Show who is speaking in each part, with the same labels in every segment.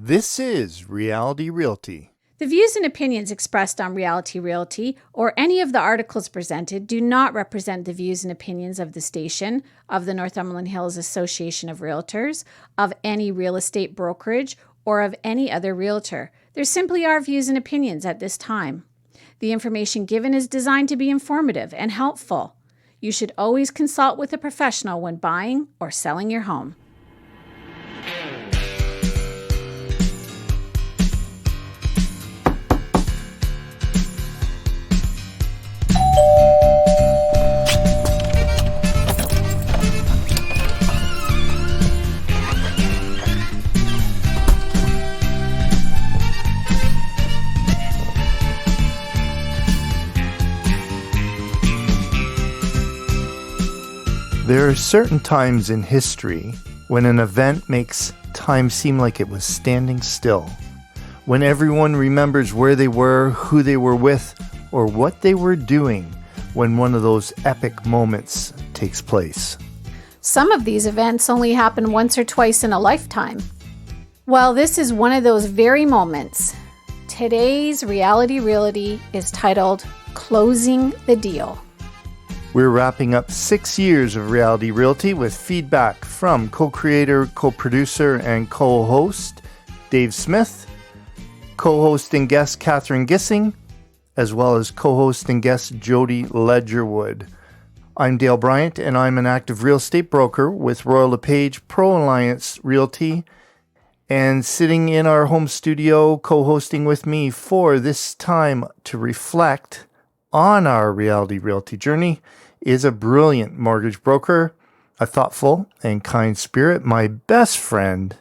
Speaker 1: This is Reality Realty.
Speaker 2: The views and opinions expressed on Reality Realty or any of the articles presented do not represent the views and opinions of the station, of the Northumberland Hills Association of Realtors, of any real estate brokerage, or of any other realtor. They're simply our views and opinions at this time. The information given is designed to be informative and helpful. You should always consult with a professional when buying or selling your home.
Speaker 1: There are certain times in history when an event makes time seem like it was standing still, when everyone remembers where they were, who they were with, or what they were doing when one of those epic moments takes place.
Speaker 2: Some of these events only happen once or twice in a lifetime. Well, this is one of those very moments. Today's Reality Realty is titled Closing the Deal.
Speaker 1: We're wrapping up 6 years of Reality Realty with feedback from co-creator, co-producer, and co-host Dave Smith, co-host and guest Catherine Gissing, as well as co-host and guest Jody Ledgerwood. I'm Dale Bryant, and I'm an active real estate broker with Royal LePage Pro Alliance Realty. And sitting in our home studio, co-hosting with me for this time to reflect on our Reality Realty journey is a brilliant mortgage broker, a thoughtful and kind spirit, my best friend,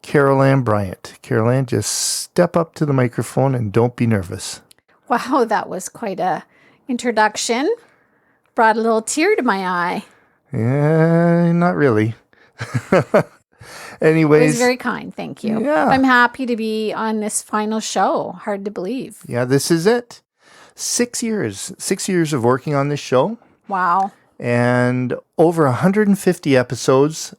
Speaker 1: Carol Ann Bryant. Carol Ann, just step up to the microphone and don't be nervous.
Speaker 2: Wow, that was quite a introduction. Brought a little tear to my eye.
Speaker 1: Yeah, not really. Anyways.
Speaker 2: It was very kind, thank you.
Speaker 1: Yeah.
Speaker 2: I'm happy to be on this final show. Hard to believe.
Speaker 1: Yeah, this is it. 6 years. 6 years of working on this show.
Speaker 2: Wow.
Speaker 1: And over 150 episodes.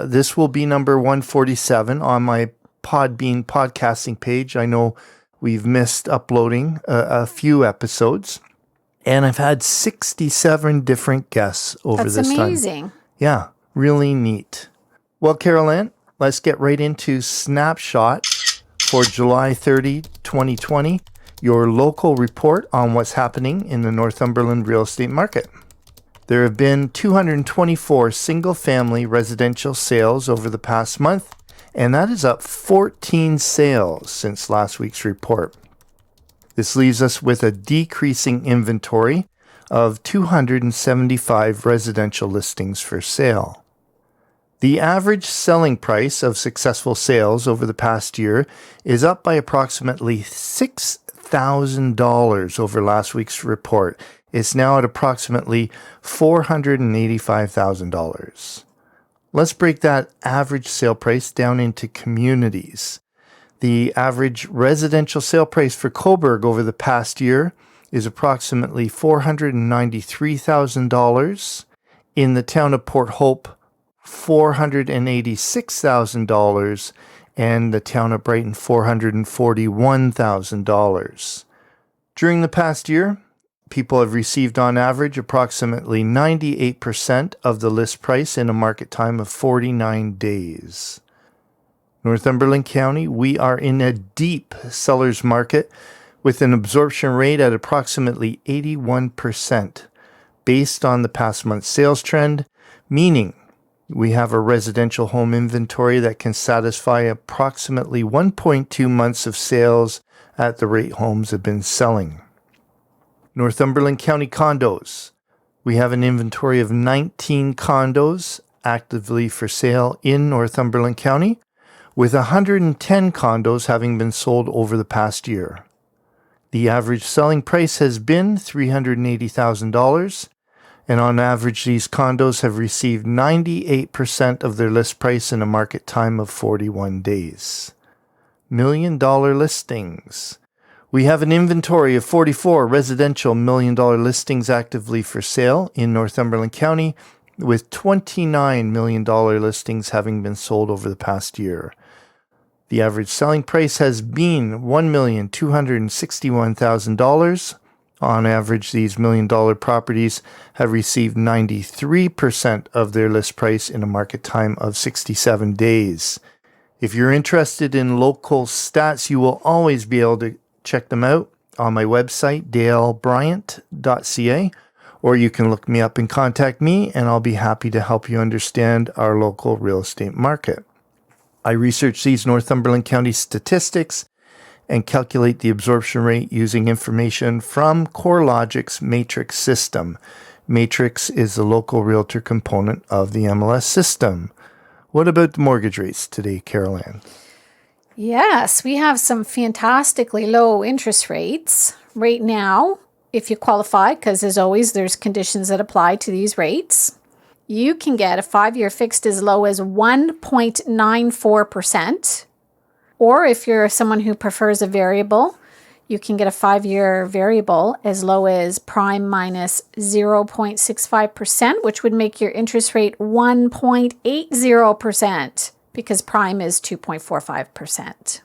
Speaker 1: This will be number 147 on my Podbean podcasting page. I know we've missed uploading a few episodes. And I've had 67 different guests over this time.
Speaker 2: That's amazing.
Speaker 1: Yeah, really neat. Well, Carol Ann, let's get right into Snapshot for July 30, 2020. Your local report on what's happening in the Northumberland real estate market. There have been 224 single-family residential sales over the past month, and that is up 14 sales since last week's report. This leaves us with a decreasing inventory of 275 residential listings for sale. The average selling price of successful sales over the past year is up by approximately $6,000 over last week's report. It's now at approximately $485,000. Let's break that average sale price down into communities. The average residential sale price for Coburg over the past year is approximately $493,000. In the town of Port Hope, $486,000, and the town of Brighton, $441,000. During the past year, people have received on average approximately 98% of the list price in a market time of 49 days. Northumberland County, we are in a deep seller's market with an absorption rate at approximately 81% based on the past month's sales trend, meaning we have a residential home inventory that can satisfy approximately 1.2 months of sales at the rate homes have been selling. Northumberland County condos. We have an inventory of 19 condos actively for sale in Northumberland County, with 110 condos having been sold over the past year. The average selling price has been $380,000, and on average, these condos have received 98% of their list price in a market time of 41 days. $1 million listings. We have an inventory of 44 residential $1 million listings actively for sale in Northumberland County, with $29 million listings having been sold over the past year. The average selling price has been $1,261,000. On average, these $1 million properties have received 93% of their list price in a market time of 67 days. If you're interested in local stats, you will always be able to check them out on my website, dalebryant.ca, or you can look me up and contact me, and I'll be happy to help you understand our local real estate market. I research these Northumberland County statistics and calculate the absorption rate using information from CoreLogic's Matrix system. Matrix is the local realtor component of the MLS system. What about the mortgage rates today, Carol Ann?
Speaker 2: Yes, we have some fantastically low interest rates right now. If you qualify, because as always, there's conditions that apply to these rates. You can get a 5-year fixed as low as 1.94%. Or if you're someone who prefers a variable, you can get a 5-year variable as low as prime minus 0.65%, which would make your interest rate 1.80% because prime is 2.45%.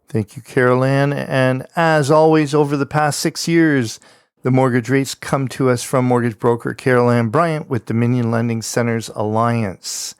Speaker 1: Thank you, Carol Ann. And as always, over the past 6 years, the mortgage rates come to us from mortgage broker Carol Ann Bryant with Dominion Lending Centers Alliance.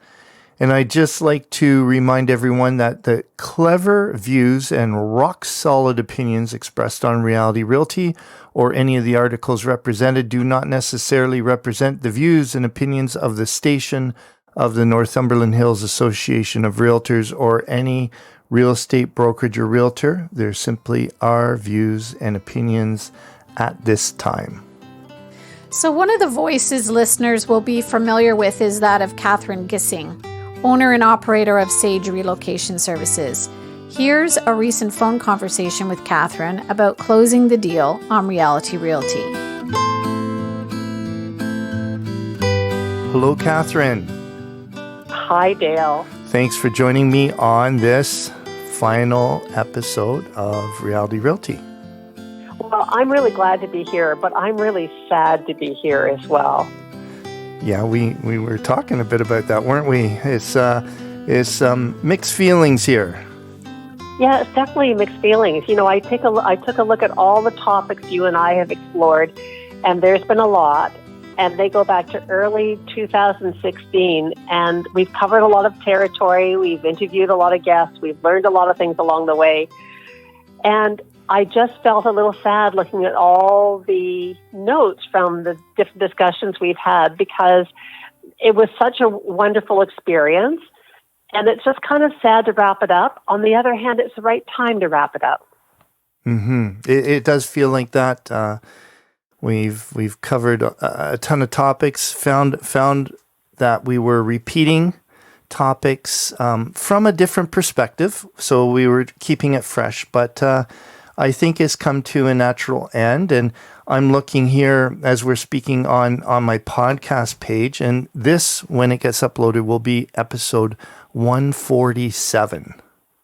Speaker 1: And I'd just like to remind everyone that the clever views and rock-solid opinions expressed on Realty Realty or any of the articles represented do not necessarily represent the views and opinions of the station of the Northumberland Hills Association of Realtors or any real estate brokerage or realtor. They're simply our views and opinions at this time.
Speaker 2: So one of the voices listeners will be familiar with is that of Catherine Gissing, owner and operator of Sage Relocation Services. Here's a recent phone conversation with Catherine about closing the deal on Realty Realty.
Speaker 1: Hello, Catherine.
Speaker 3: Hi, Dale.
Speaker 1: Thanks for joining me on this final episode of Realty Realty.
Speaker 3: Well, I'm really glad to be here, but I'm really sad to be here as well.
Speaker 1: Yeah, we were talking a bit about that, weren't we? It's mixed feelings here.
Speaker 3: Yeah, it's definitely mixed feelings. You know, I took a look at all the topics you and I have explored, and there's been a lot, and they go back to early 2016, and we've covered a lot of territory. We've interviewed a lot of guests. We've learned a lot of things along the way, and I just felt a little sad looking at all the notes from the different discussions we've had because it was such a wonderful experience, and it's just kind of sad to wrap it up. On the other hand, it's the right time to wrap it up.
Speaker 1: Mm-hmm. It does feel like that. We've covered a ton of topics, found that we were repeating topics from a different perspective, so we were keeping it fresh, but I think it's come to a natural end, and I'm looking here as we're speaking on my podcast page, and this, when it gets uploaded, will be episode 147.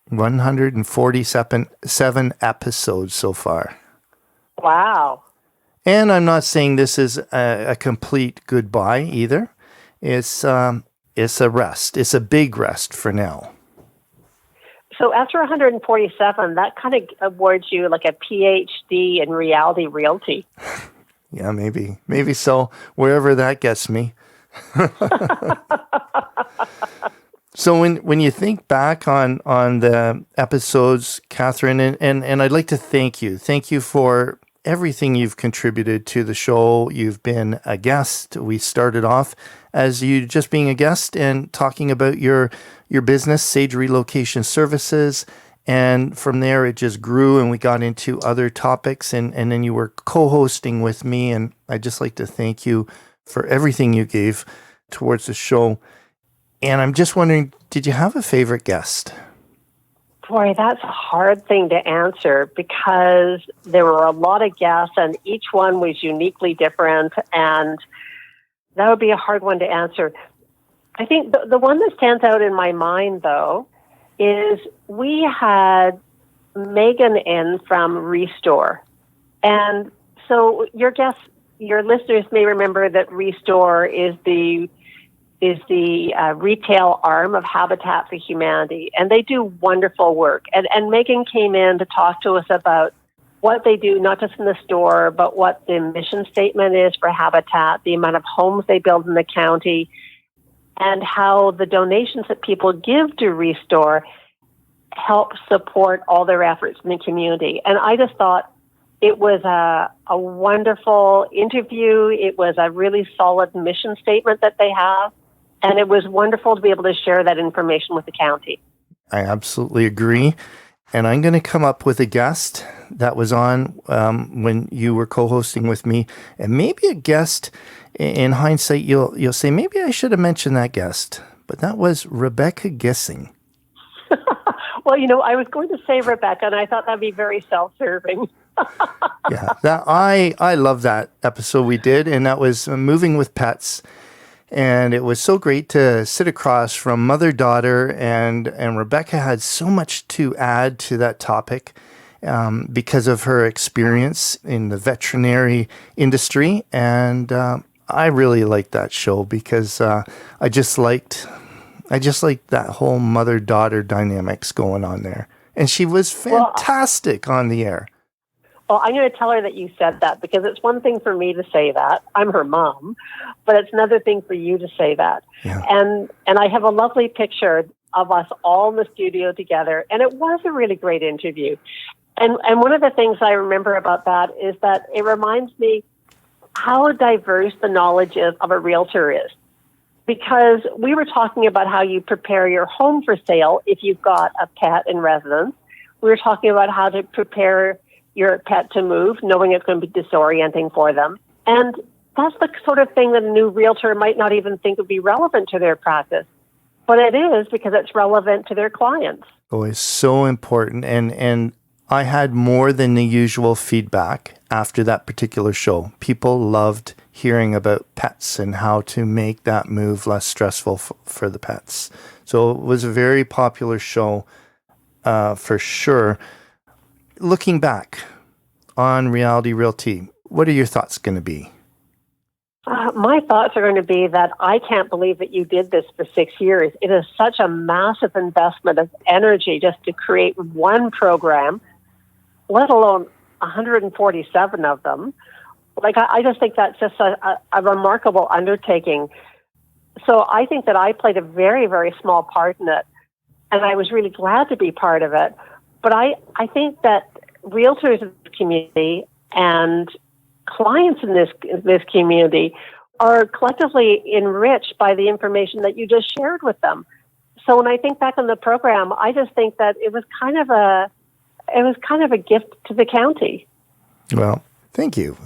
Speaker 1: 147 episodes so far.
Speaker 3: Wow.
Speaker 1: And I'm not saying this is a complete goodbye either. It's a rest. It's a big rest for now.
Speaker 3: So after 147, that kind of awards you like a PhD in Reality Realty.
Speaker 1: Yeah, maybe so. Wherever that gets me. So when you think back on the episodes, Catherine, and I'd like to thank you for everything you've contributed to the show. You've been a guest. We started off as you just being a guest and talking about your business, Sage Relocation Services. And from there, it just grew and we got into other topics. And then you were co-hosting with me. And I'd just like to thank you for everything you gave towards the show. And I'm just wondering, did you have a favorite guest?
Speaker 3: Boy, that's a hard thing to answer because there were a lot of guests and each one was uniquely different, and that would be a hard one to answer. I think the one that stands out in my mind, though, is we had Megan in from Restore. And so your listeners may remember that Restore is the is the retail arm of Habitat for Humanity, and they do wonderful work. And Megan came in to talk to us about what they do, not just in the store, but what the mission statement is for Habitat, the amount of homes they build in the county, and how the donations that people give to Restore help support all their efforts in the community. And I just thought it was a wonderful interview. It was a really solid mission statement that they have. And it was wonderful to be able to share that information with the county.
Speaker 1: I absolutely agree. And I'm going to come up with a guest that was on when you were co-hosting with me. And maybe a guest, in hindsight, you'll say, maybe I should have mentioned that guest. But that was Rebecca Gissing.
Speaker 3: Well, I was going to say Rebecca, and I thought that'd be very self-serving.
Speaker 1: Yeah, I love that episode we did. And that was Moving with Pets. And it was so great to sit across from mother-daughter, and Rebecca had so much to add to that topic because of her experience in the veterinary industry. And I really liked that show because I just liked that whole mother-daughter dynamics going on there. And she was fantastic on the air.
Speaker 3: Well, I'm going to tell her that you said that, because it's one thing for me to say that. I'm her mom. But it's another thing for you to say that.
Speaker 1: Yeah.
Speaker 3: And I have a lovely picture of us all in the studio together. And it was a really great interview. And one of the things I remember about that is that it reminds me how diverse the knowledge of a realtor is. Because we were talking about how you prepare your home for sale if you've got a pet in residence. We were talking about how to prepare your pet to move, knowing it's going to be disorienting for them. And that's the sort of thing that a new realtor might not even think would be relevant to their practice. But it is, because it's relevant to their clients.
Speaker 1: Oh, it's so important. And I had more than the usual feedback after that particular show. People loved hearing about pets and how to make that move less stressful for the pets. So it was a very popular show for sure. Looking back on Reality Realty, what are your thoughts going to be?
Speaker 3: My thoughts are going to be that I can't believe that you did this for 6 years. It is such a massive investment of energy just to create one program, let alone 147 of them. I just think that's just a remarkable undertaking. So I think that I played a very, very small part in it, and I was really glad to be part of it. But I think that realtors in this community and clients in this community are collectively enriched by the information that you just shared with them. So when I think back on the program, I just think that it was kind of a gift to the county.
Speaker 1: Well, thank you.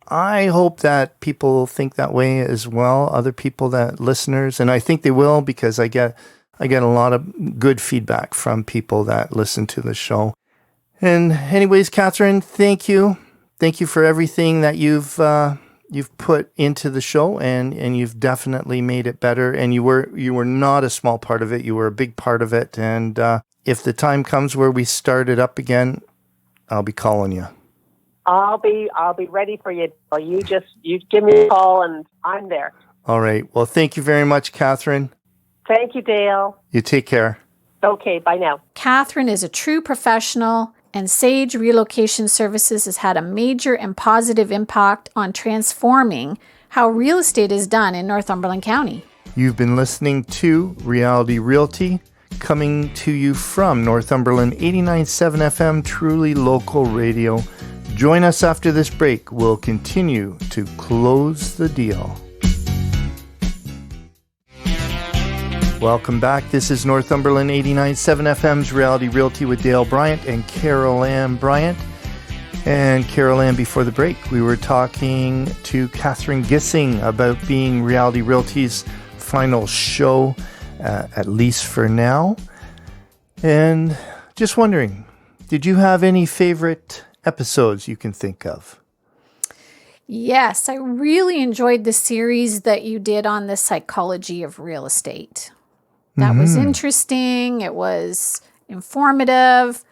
Speaker 1: I hope that people think that way as well, other people, that listeners, and I think they will, because I get a lot of good feedback from people that listen to the show. And anyways, Catherine, thank you. Thank you for everything that you've put into the show, and you've definitely made it better. And you were not a small part of it. You were a big part of it. And if the time comes where we start it up again, I'll be calling you.
Speaker 3: I'll be ready for you. You give me a call and I'm there.
Speaker 1: All right. Well, thank you very much, Catherine.
Speaker 3: Thank you, Dale.
Speaker 1: You take care.
Speaker 3: Okay, bye now.
Speaker 2: Catherine is a true professional, and Sage Relocation Services has had a major and positive impact on transforming how real estate is done in Northumberland County.
Speaker 1: You've been listening to Reality Realty, coming to you from Northumberland 89.7 FM, truly local radio. Join us after this break. We'll continue to close the deal. Welcome back. This is Northumberland 89.7 FM's Reality Realty with Dale Bryant and Carol Ann Bryant. And Carol Ann, before the break, we were talking to Catherine Gissing about being Reality Realty's final show, at least for now. And just wondering, did you have any favorite episodes you can think of?
Speaker 2: Yes, I really enjoyed the series that you did on the psychology of real estate. That was interesting. It was informative.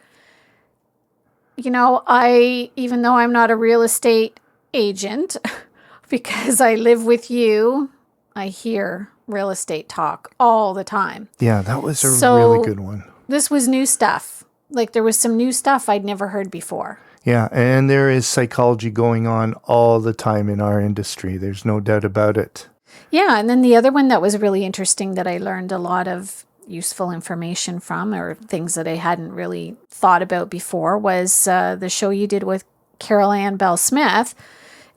Speaker 2: Even though I'm not a real estate agent, because I live with you, I hear real estate talk all the time.
Speaker 1: Yeah, that was a
Speaker 2: So
Speaker 1: really good one.
Speaker 2: this was new stuff. Like there was some new stuff I'd never heard before.
Speaker 1: Yeah, and there is psychology going on all the time in our industry. There's no doubt about it.
Speaker 2: Yeah, and then the other one that was really interesting that I learned a lot of useful information from, or things that I hadn't really thought about before, was the show you did with Carol Ann Bell Smith,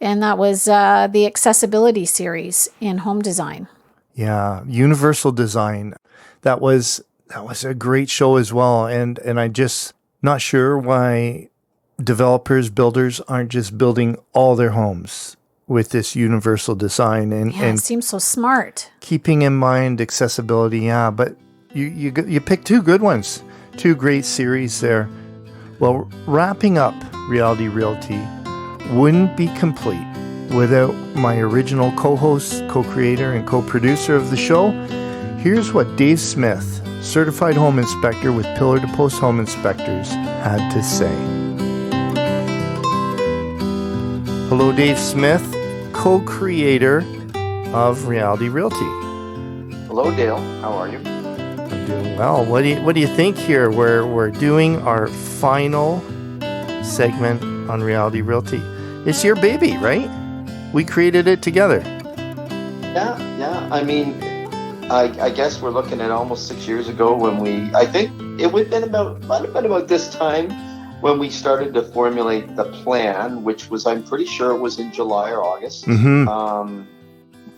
Speaker 2: and that was the accessibility series in home design.
Speaker 1: Yeah, universal design. That was a great show as well, and I just not sure why developers, builders aren't just building all their homes with this universal design and
Speaker 2: It seems so smart.
Speaker 1: keeping in mind accessibility. Yeah, but you picked two good ones, two great series there. Well, wrapping up Reality Realty wouldn't be complete without my original co-host, co-creator, and co-producer of the show. Here's what Dave Smith, certified home inspector with Pillar to Post Home Inspectors, had to say. Hello, Dave Smith, co-creator of Reality Realty.
Speaker 4: Hello, Dale. How are you?
Speaker 1: I'm doing well. What do you think here? We're doing our final segment on Reality Realty. It's your baby, right? We created it together.
Speaker 4: Yeah. I mean, I guess we're looking at almost 6 years ago when I think it would have been about this time when we started to formulate the plan, which was, I'm pretty sure it was in July or August.
Speaker 1: Mm-hmm.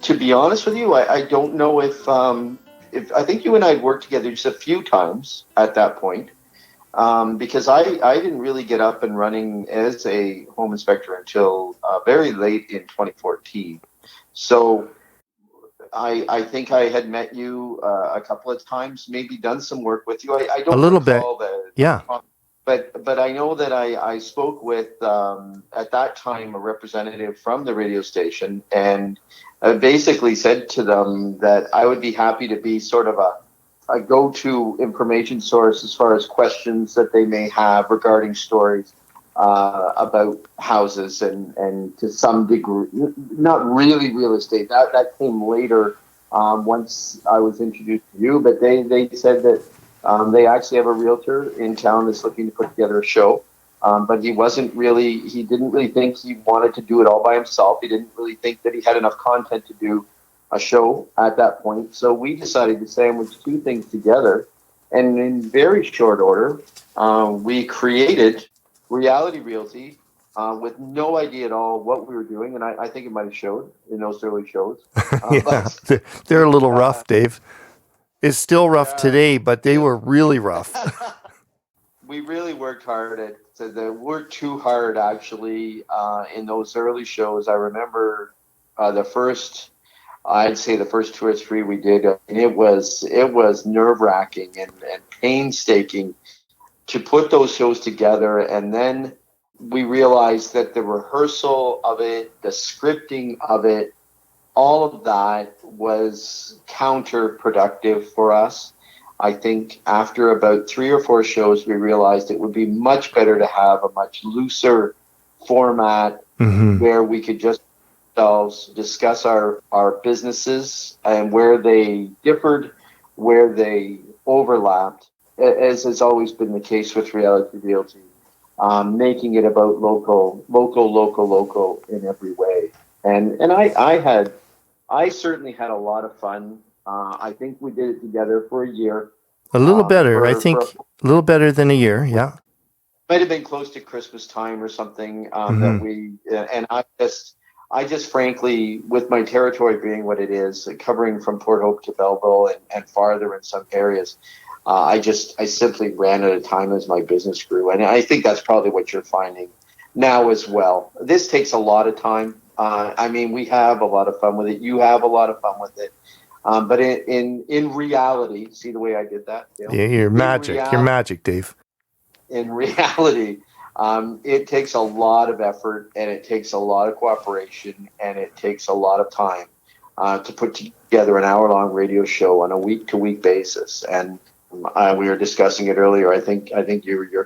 Speaker 4: To be honest with you, I don't know if I think you and I had worked together just a few times at that point, because I didn't really get up and running as a home inspector until very late in 2014. So I think I had met you a couple of times, maybe done some work with you. I don't
Speaker 1: a little
Speaker 4: recall
Speaker 1: bit.
Speaker 4: the
Speaker 1: Yeah.
Speaker 4: But I know that I spoke with at that time a representative from the radio station, and basically said to them that I would be happy to be sort of a go-to information source as far as questions that they may have regarding stories about houses and to some degree, not really real estate. That came later once I was introduced to you, but they said that they actually have a realtor in town that's looking to put together a show. But he didn't really think he wanted to do it all by himself. He didn't really think that he had enough content to do a show at that point. So we decided to sandwich two things together. And in very short order, we created Reality Realty with no idea at all what we were doing. And I think it might have showed in those early shows.
Speaker 1: Yeah, they're a little rough, Dave. It's still rough today, but they were really rough.
Speaker 4: We really worked hard worked too hard actually in those early shows. I remember I'd say the first two or three we did, and it was nerve-wracking and painstaking to put those shows together. And then we realized that the rehearsal of it, the scripting of it, all of that was counterproductive for us. I think after about 3 or 4 shows, we realized it would be much better to have a much looser format where we could just discuss our businesses and where they differed, where they overlapped, as has always been the case with Reality Realty, making it about local in every way. And I certainly had a lot of fun. I think we did it together for a year.
Speaker 1: A little better, I think. A little better than a year, yeah.
Speaker 4: Might have been close to Christmas time or something that we. And I just frankly, with my territory being what it is, covering from Port Hope to Belleville and farther in some areas, I simply ran out of time as my business grew. And I think that's probably what you're finding now as well. This takes a lot of time. I mean, we have a lot of fun with it. You have a lot of fun with it. But in reality, see the way I did that? You know?
Speaker 1: Yeah, you're magic, Dave.
Speaker 4: In reality, it takes a lot of effort, and it takes a lot of cooperation, and it takes a lot of time to put together an hour-long radio show on a week-to-week basis. And we were discussing it earlier. I think you're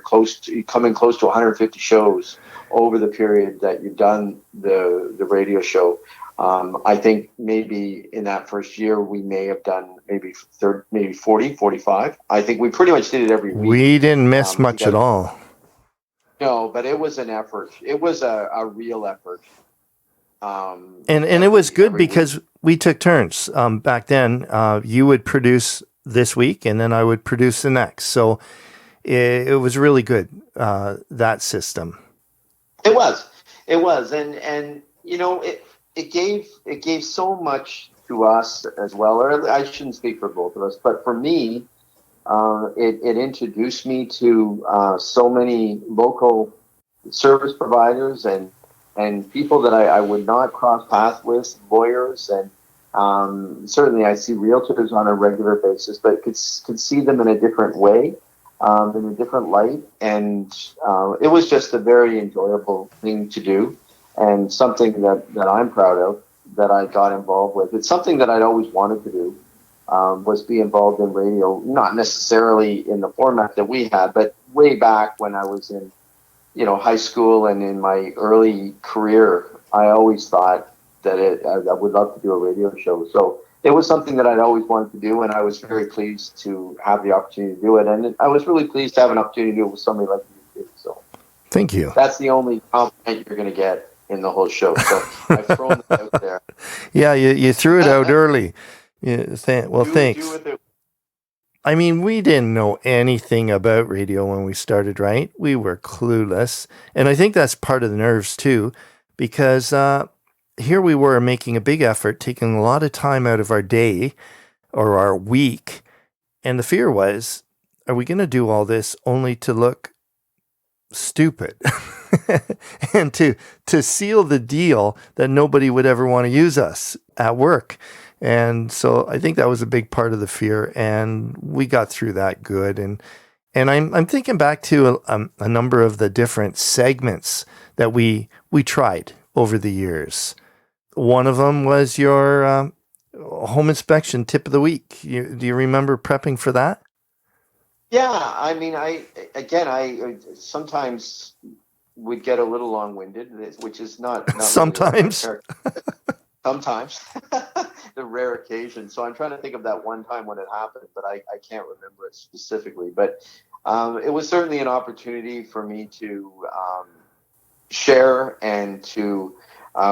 Speaker 4: coming close to 150 shows over the period that you've done the radio show. I think maybe in that first year we may have done maybe 40, 45. I think we pretty much did it every week.
Speaker 1: We didn't miss much at all.
Speaker 4: No, but it was an effort. It was a real effort.
Speaker 1: And it was good because we took turns. Back then, you would produce this week, and then I would produce the next. So it was really good, that system.
Speaker 4: It was, and it gave so much to us as well. Or I shouldn't speak for both of us, but for me, it introduced me to so many local service providers and people that I would not cross paths with, lawyers, and certainly I see realtors on a regular basis, but could see them in a different way, in a different light, and it was just a very enjoyable thing to do, and something that I'm proud of that I got involved with. It's something that I'd always wanted to do, was be involved in radio, not necessarily in the format that we had, but way back when I was in high school and in my early career, I always thought that I would love to do a radio show. So it was something that I'd always wanted to do, and I was very pleased to have the opportunity to do it. And I was really pleased to have an opportunity to do it with somebody like you too. So
Speaker 1: thank you.
Speaker 4: That's the only compliment you're going to get in the whole show. So I've thrown it out there.
Speaker 1: Yeah, you threw it out early. Thanks. I mean, we didn't know anything about radio when we started, right? We were clueless. And I think that's part of the nerves too, because here we were making a big effort, taking a lot of time out of our day or our week. And the fear was, are we going to do all this only to look stupid and to seal the deal that nobody would ever want to use us at work? And so I think that was a big part of the fear, and we got through that good. And I'm thinking back to a number of the different segments that we tried over the years. One of them was your home inspection tip of the week. Do you remember prepping for that?
Speaker 4: Yeah, I mean, I sometimes would get a little long-winded, which is not
Speaker 1: sometimes.
Speaker 4: Really sometimes, the rare occasion. So I'm trying to think of that one time when it happened, but I can't remember it specifically. But it was certainly an opportunity for me to share and to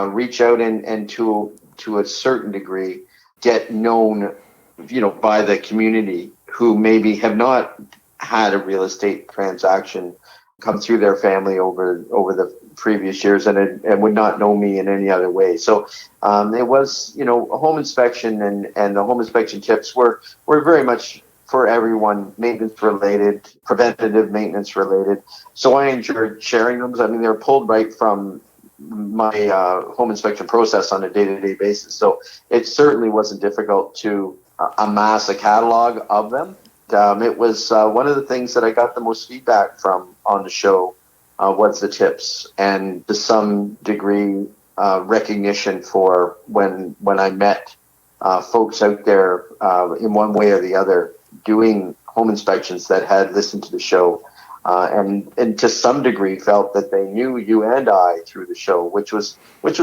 Speaker 4: reach out and to a certain degree get known, by the community who maybe have not had a real estate transaction come through their family over the previous years and would not know me in any other way. So it was, a home inspection and the home inspection tips were very much for everyone, maintenance related, preventative maintenance related. So I enjoyed sharing them. I mean, they're pulled right from my home inspection process on a day-to-day basis. So it certainly wasn't difficult to amass a catalog of them. It was one of the things that I got the most feedback from on the show was the tips, and to some degree recognition for when I met folks out there in one way or the other doing home inspections that had listened to the show and to some degree felt that they knew you and I through the show, which was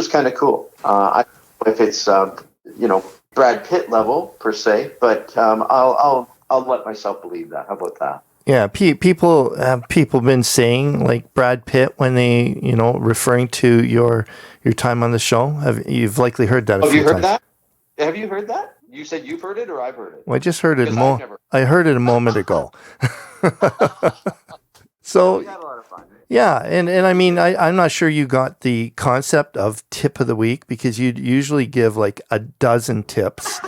Speaker 4: kind of cool. I don't know if it's Brad Pitt level per se, but I'll let myself believe that. How about that?
Speaker 1: Yeah, people have been saying like Brad Pitt when they, referring to your time on the show. You've likely heard that a few times.
Speaker 4: Have you heard that? Have you heard that? You said you've heard it or I've heard it?
Speaker 1: Well, I just heard it I heard it a moment ago. So
Speaker 4: we had a lot of fun.
Speaker 1: Yeah, and I mean, I'm not sure you got the concept of tip of the week because you'd usually give like a dozen tips.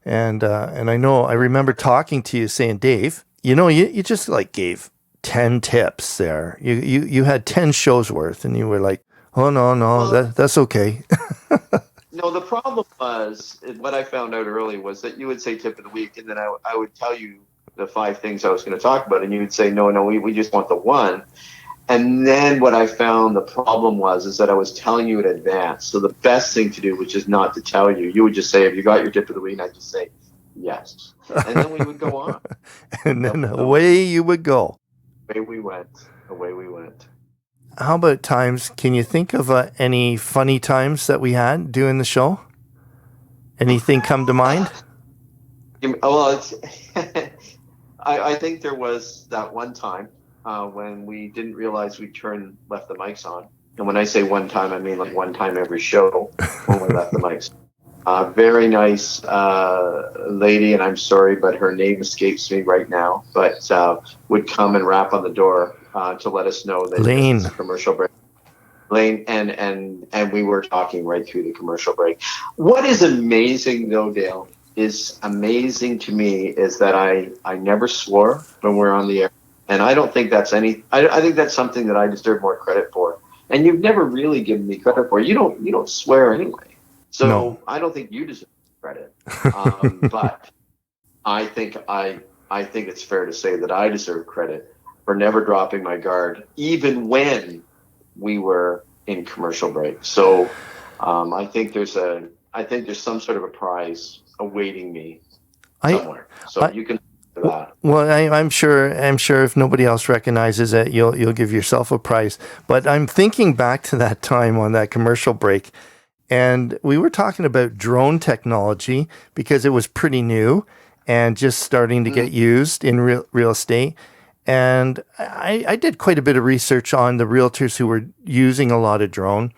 Speaker 1: And I remember talking to you saying, Dave, you just like gave 10 tips there. You had 10 shows worth, and you were like, oh no, that's okay.
Speaker 4: No, the problem was what I found out early was that you would say tip of the week, and then I would tell you the 5 things I was going to talk about, and you would say, no, we just want the one. And then what I found the problem is that I was telling you in advance. So the best thing to do was just not to tell you. You would just say, have you got your tip of the week? And I'd just say, yes. And then we would go on.
Speaker 1: And then away you would go.
Speaker 4: Away we went.
Speaker 1: how about times? Can you think of any funny times that we had doing the show? Anything come to mind?
Speaker 4: Well, it's. I think there was that one time when we didn't realize we left the mics on. And when I say one time, I mean like one time every show when we left the mics. Very nice lady, and I'm sorry, but her name escapes me right now, but would come and rap on the door to let us know that
Speaker 1: Lane.
Speaker 4: it's a commercial break. Lane, and we were talking right through the commercial break. What is amazing, though, Dale, is amazing to me is that I never swore when we're on the air, and I don't think that's I think that's something that I deserve more credit for. And you've never really given me credit for. You don't swear anyway, so
Speaker 1: No.
Speaker 4: I don't think you deserve credit. But I think it's fair to say that I deserve credit for never dropping my guard, even when we were in commercial break. So I think there's some sort of a prize awaiting me somewhere. So you can do that.
Speaker 1: Well, I'm sure if nobody else recognizes it, you'll give yourself a prize. But I'm thinking back to that time on that commercial break, and we were talking about drone technology because it was pretty new and just starting to get used in real estate. And I did quite a bit of research on the realtors who were using a lot of drone.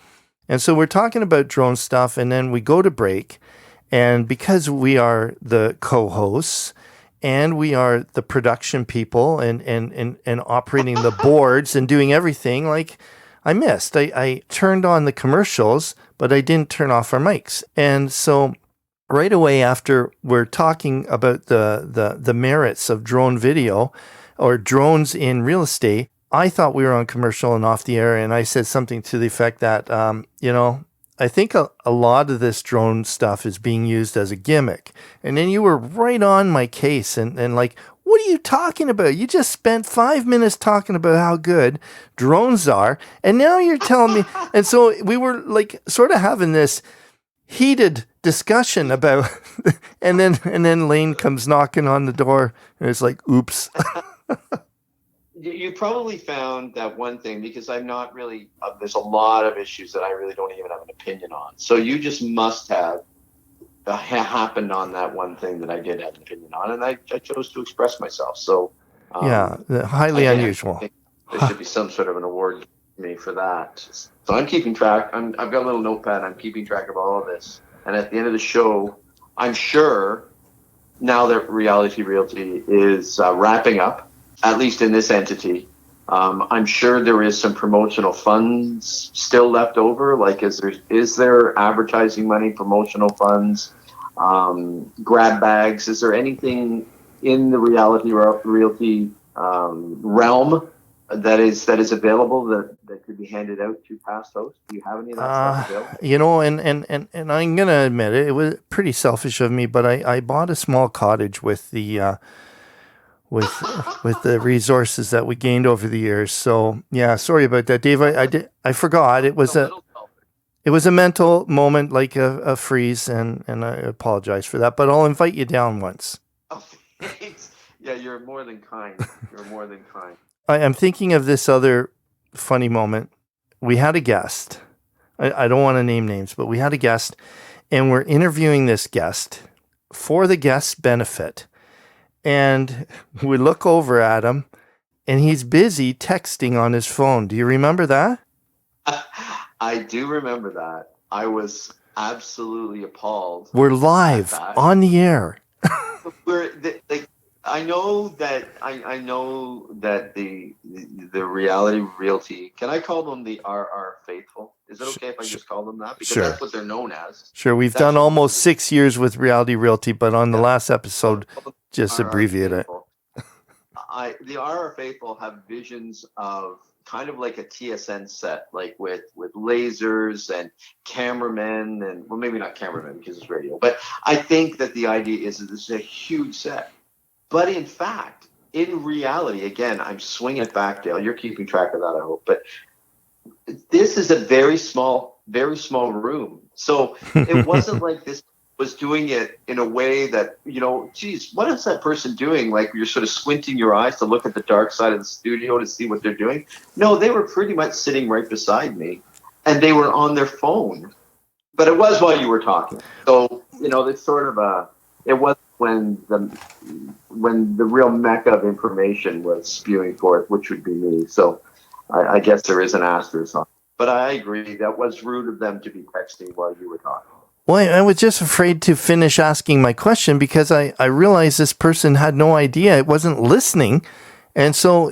Speaker 1: And so we're talking about drone stuff, and then we go to break. And because we are the co-hosts and we are the production people and operating the boards and doing everything, like I missed. I turned on the commercials, but I didn't turn off our mics. And so right away after we're talking about the merits of drone video or drones in real estate, I thought we were on commercial and off the air, and I said something to the effect that, I think a lot of this drone stuff is being used as a gimmick. And then you were right on my case and like, what are you talking about? You just spent 5 minutes talking about how good drones are, and now you're telling me. And so we were like sort of having this heated discussion about, and then Lane comes knocking on the door, and it's like, oops.
Speaker 4: You probably found that one thing, because I'm not really, there's a lot of issues that I really don't even have an opinion on. So you just must have happened on that one thing that I did have an opinion on, and I chose to express myself. So
Speaker 1: yeah, highly unusual.
Speaker 4: I think there should be some sort of an award for me for that. So I'm keeping track. I've got a little notepad. I'm keeping track of all of this. And at the end of the show, I'm sure now that Reality Realty is wrapping up, at least in this entity, I'm sure there is some promotional funds still left over. Like, is there advertising money, promotional funds, grab bags? Is there anything in the Reality Realty realm that is available that could be handed out to past hosts? Do you have any of that stuff available?
Speaker 1: And I'm gonna admit it was pretty selfish of me, but I bought a small cottage with the with the resources that we gained over the years. So yeah, sorry about that, Dave. I forgot. It was a mental moment, like a freeze, and I apologize for that. But I'll invite you down once.
Speaker 4: Oh, thanks. Yeah, you're more than kind. You're more than kind.
Speaker 1: I'm thinking of this other funny moment. We had a guest. I don't want to name names, but we had a guest, and we're interviewing this guest for the guest's benefit. And we look over at him, and he's busy texting on his phone. Do you remember that?
Speaker 4: I do remember that. I was absolutely appalled.
Speaker 1: We're live on the air.
Speaker 4: I know that the Reality Realty. Can I call them the RR Faithful? Is it okay if I just call them that? Because
Speaker 1: sure.
Speaker 4: That's what they're known as.
Speaker 1: Sure. We've done almost 6 years with Reality Realty, but on the last episode, just abbreviate it.
Speaker 4: The RR Faithful have visions of kind of like a TSN set, like with lasers and cameramen, and well, maybe not cameramen because it's radio, but I think that the idea is that this is a huge set. But in fact, in reality, again, I'm swinging it back, Dale. You're keeping track of that, I hope. But this is a very small room. So it wasn't like this was doing it in a way that, geez, what is that person doing? Like, you're sort of squinting your eyes to look at the dark side of the studio to see what they're doing. No, they were pretty much sitting right beside me, and they were on their phone. But it was while you were talking. So, it's sort of it was when the real mecca of information was spewing forth, which would be me. So I guess there is an asterisk on it. But I agree, that was rude of them to be texting while you were talking.
Speaker 1: Well, I was just afraid to finish asking my question because I realized this person had no idea. It wasn't listening. And so,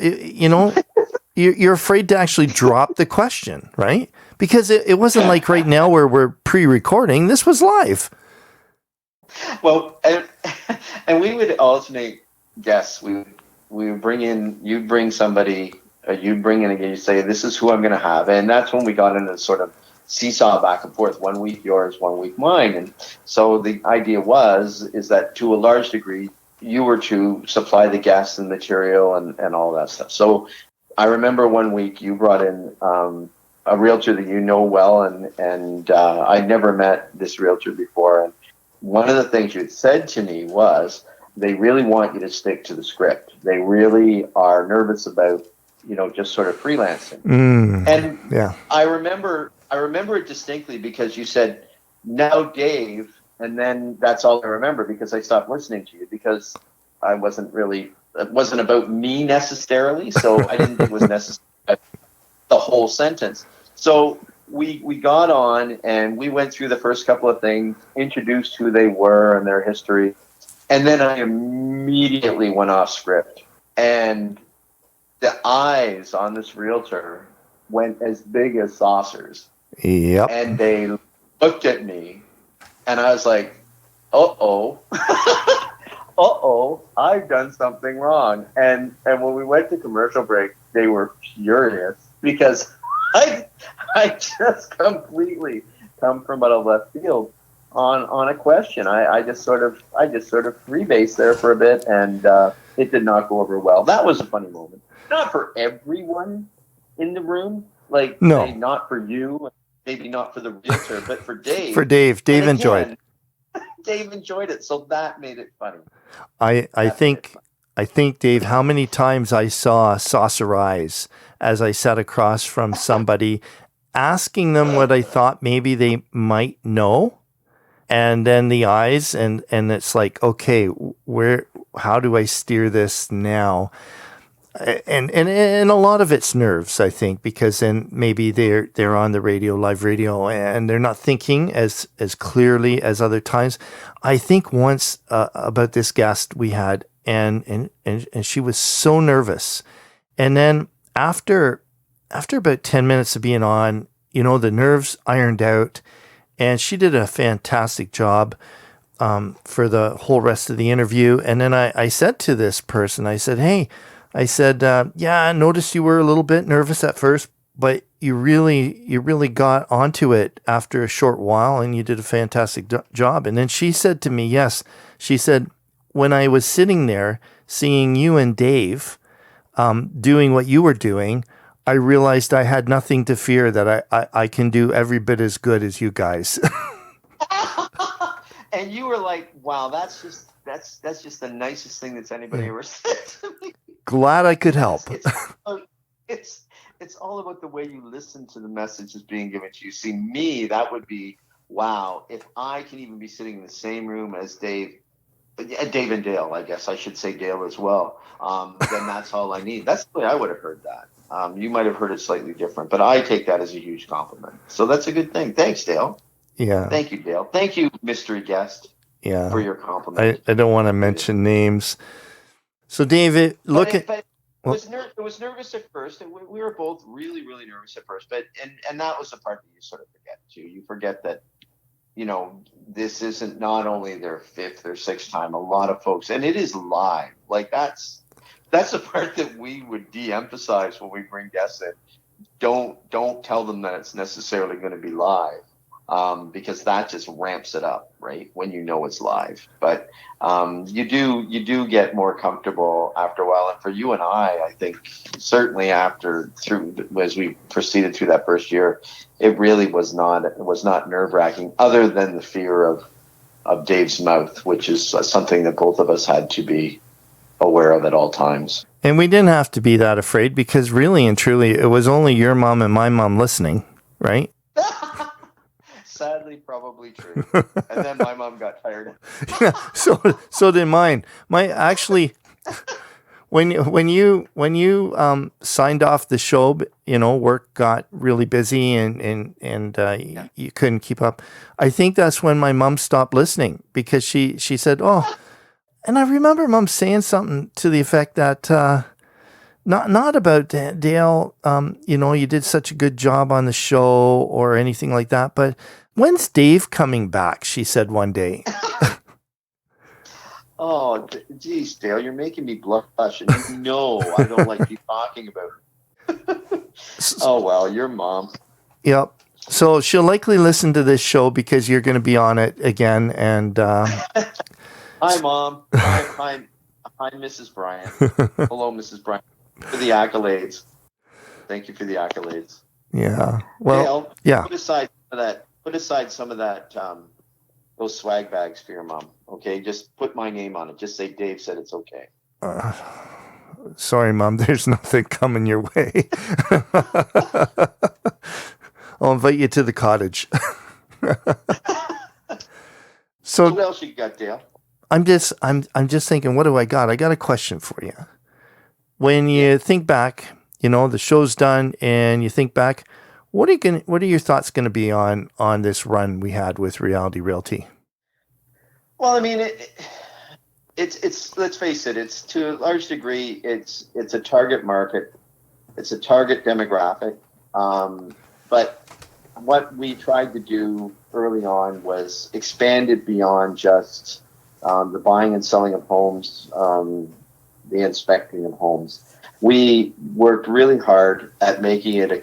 Speaker 1: you're afraid to actually drop the question, right? Because it wasn't like right now where we're pre-recording. This was live.
Speaker 4: Well, and we would alternate guests. We would bring in, you'd bring somebody, you'd bring in again, you say, this is who I'm going to have. And that's when we got into sort of seesaw back and forth, 1 week yours, 1 week mine. And so the idea is that to a large degree, you were to supply the guests and material and all that stuff. So I remember 1 week you brought in a realtor that you know well, and I'd never met this realtor before. And one of the things you had said to me was, they really want you to stick to the script. They really are nervous about, just sort of freelancing. And
Speaker 1: yeah,
Speaker 4: I remember it distinctly because you said, now Dave, and then that's all I remember because I stopped listening to you because it wasn't about me necessarily. So I didn't think it was necessary the whole sentence. So we got on and we went through the first couple of things, introduced who they were and their history. And then I immediately went off script. And the eyes on this realtor went as big as saucers.
Speaker 1: Yep.
Speaker 4: And they looked at me and I was like, uh-oh. Uh-oh, I've done something wrong. And when we went to commercial break, they were furious because I just completely come from out of left field on a question. I just sort of freebased there for a bit, and it did not go over well. That was a funny moment. Not for everyone in the room, like
Speaker 1: no,
Speaker 4: not for you, maybe not for the realtor, but for Dave.
Speaker 1: For Dave, Dave enjoyed.
Speaker 4: Dave enjoyed it, so that made it funny.
Speaker 1: I think, Dave, how many times I saw saucer eyes as I sat across from somebody, asking them what I thought maybe they might know, and then the eyes, and it's like, okay, how do I steer this now? And a lot of it's nerves, I think, because then maybe they're on the radio, live radio, and they're not thinking as clearly as other times. I think once about this guest we had, and she was so nervous, and then after about 10 minutes of being on, the nerves ironed out, and she did a fantastic job for the whole rest of the interview. And then I said to this person, I said, hey. I said, yeah, I noticed you were a little bit nervous at first, but you really got onto it after a short while, and you did a fantastic job. And then she said to me, yes, she said, when I was sitting there seeing you and Dave doing what you were doing, I realized I had nothing to fear, that I can do every bit as good as you guys.
Speaker 4: And you were like, wow, that's just the nicest thing that's anybody ever said to me.
Speaker 1: Glad I could help.
Speaker 4: It's all about the way you listen to the messages being given to you. See, me, that would be, wow, if I can even be sitting in the same room as Dave and Dale, I guess I should say Dale as well, then that's all I need. That's the way I would have heard that. You might have heard it slightly different, but I take that as a huge compliment. So that's a good thing. Thanks, Dale.
Speaker 1: Yeah.
Speaker 4: Thank you, Dale. Thank you, mystery guest.
Speaker 1: Yeah.
Speaker 4: For your compliment.
Speaker 1: I don't want to mention names. So, David,
Speaker 4: it was nervous at first, and we were both really, really nervous at first. But and that was the part that you sort of forget too. You forget that, this isn't not only their fifth or sixth time. A lot of folks, and it is live. Like that's the part that we would de-emphasize when we bring guests in. Don't tell them that it's necessarily going to be live. Because that just ramps it up, right? When it's live, but you do get more comfortable after a while. And for you and I think certainly as we proceeded through that first year, it really was not nerve-wracking, other than the fear of Dave's mouth, which is something that both of us had to be aware of at all times.
Speaker 1: And we didn't have to be that afraid, because really and truly, it was only your mom and my mom listening, right?
Speaker 4: Sadly, probably true. And then my mom got tired.
Speaker 1: Yeah, so did mine. When you signed off the show, work got really busy and you couldn't keep up. I think that's when my mom stopped listening, because she said, "Oh," and I remember mom saying something to the effect that not about Dale. You did such a good job on the show or anything like that, but when's Dave coming back? She said one day.
Speaker 4: Oh, geez, Dale, you're making me blush, and I don't like you talking about it. Oh, well, your mom.
Speaker 1: Yep. So she'll likely listen to this show because you're going to be on it again. And
Speaker 4: hi, Mom. Hi, Mrs. Bryan. Hello, Mrs. Bryan. For the accolades. Thank you for the accolades.
Speaker 1: Yeah. Well,
Speaker 4: Dale,
Speaker 1: yeah.
Speaker 4: Put aside some of that. Those swag bags for your mom, okay? Just put my name on it. Just say Dave said it's okay.
Speaker 1: Sorry, Mom. There's nothing coming your way. I'll invite you to the cottage. So
Speaker 4: what else you got, Dale?
Speaker 1: I'm just thinking, what do I got? I got a question for you. When you think back, the show's done, and you think back, what are your thoughts going to be on this run we had with Reality Realty?
Speaker 4: Well, I mean, it's let's face it, it's to a large degree, it's a target market, it's a target demographic. But what we tried to do early on was expand it beyond just the buying and selling of homes, the inspecting of homes. We worked really hard at making it